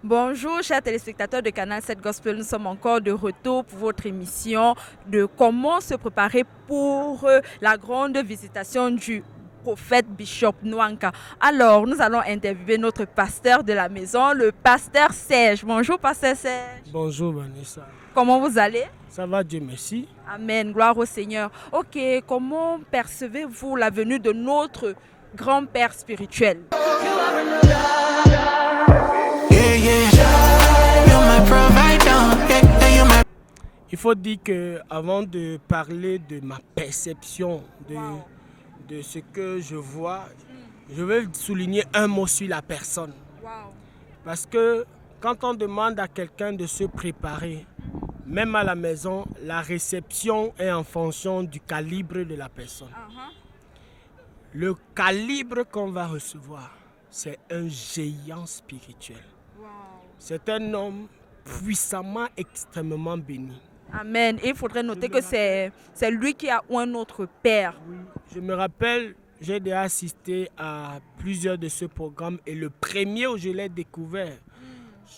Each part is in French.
Bonjour chers téléspectateurs de Canal 7 Gospel, nous sommes encore de retour pour votre émission de comment se préparer pour la grande visitation du prophète Bishop Nwanka. Alors, nous allons interviewer notre pasteur de la maison, le pasteur Serge. Bonjour pasteur Serge. Bonjour Vanessa. Comment vous allez? Ça va, Dieu merci. Amen, gloire au Seigneur. Ok, comment percevez-vous la venue de notre grand-père spirituel? Il faut dire que avant de parler de ma perception de ce que je vois, je veux souligner un mot sur la personne. Parce que quand on demande à quelqu'un de se préparer, même à la maison, la réception est en fonction du calibre de la personne. Le calibre qu'on va recevoir, c'est un géant spirituel. C'est un homme puissamment, extrêmement béni. Amen. Et il faudrait noter que c'est lui qui a un autre père. Oui, je me rappelle, j'ai déjà assisté à plusieurs de ce programme et le premier où je l'ai découvert,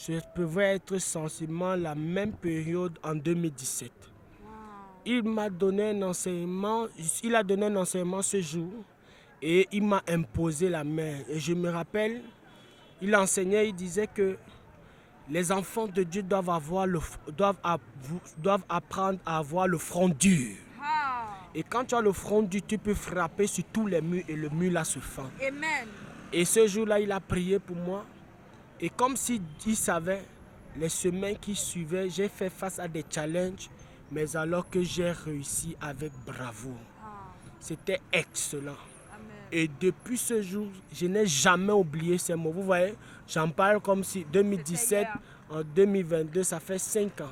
je pouvais être sensiblement la même période en 2017. Il m'a donné un enseignement, il a donné un enseignement ce jour et il m'a imposé la main. Et je me rappelle, il enseignait, il disait que les enfants de Dieu doivent apprendre à avoir le front dur. Et quand tu as le front dur, tu peux frapper sur tous les murs et le mur là se fend. Amen. Et ce jour-là, il a prié pour moi. Et comme s'il savait, les semaines qui suivaient, j'ai fait face à des challenges, mais alors que j'ai réussi avec bravoure. C'était excellent. Et depuis ce jour, je n'ai jamais oublié ces mots. Vous voyez, j'en parle comme si 2017, en 2022, ça fait 5 ans.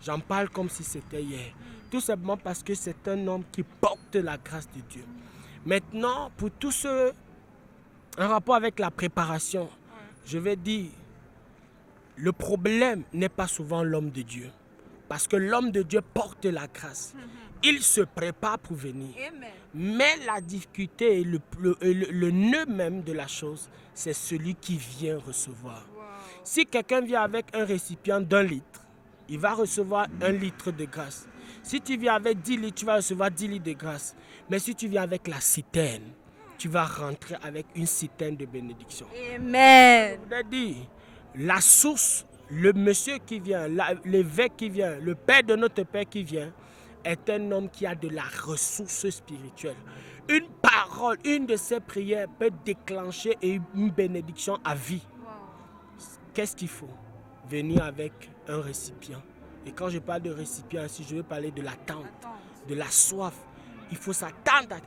J'en parle comme si c'était hier. Tout simplement parce que c'est un homme qui porte la grâce de Dieu. Maintenant, pour tous ceux en rapport avec la préparation, je vais dire, le problème n'est pas souvent l'homme de Dieu. Parce que l'homme de Dieu porte la grâce. Il se prépare pour venir. Amen. Mais la difficulté et le nœud même de la chose, c'est celui qui vient recevoir. Si quelqu'un vient avec un récipient d'1 litre, il va recevoir 1 litre de grâce. Si tu viens avec 10 litres, tu vas recevoir 10 litres de grâce. Mais si tu viens avec la citerne, tu vas rentrer avec une citerne de bénédiction. Amen. Je vous ai dit, la source, le monsieur qui vient, l'évêque qui vient, le père de notre père qui vient, est un homme qui a de la ressource spirituelle. Une parole, une de ses prières peut déclencher une bénédiction à vie. Qu'est-ce qu'il faut? Venir avec un récipient. Et quand je parle de récipient ici, je veux parler de l'attente, de la soif. Il faut s'attendre à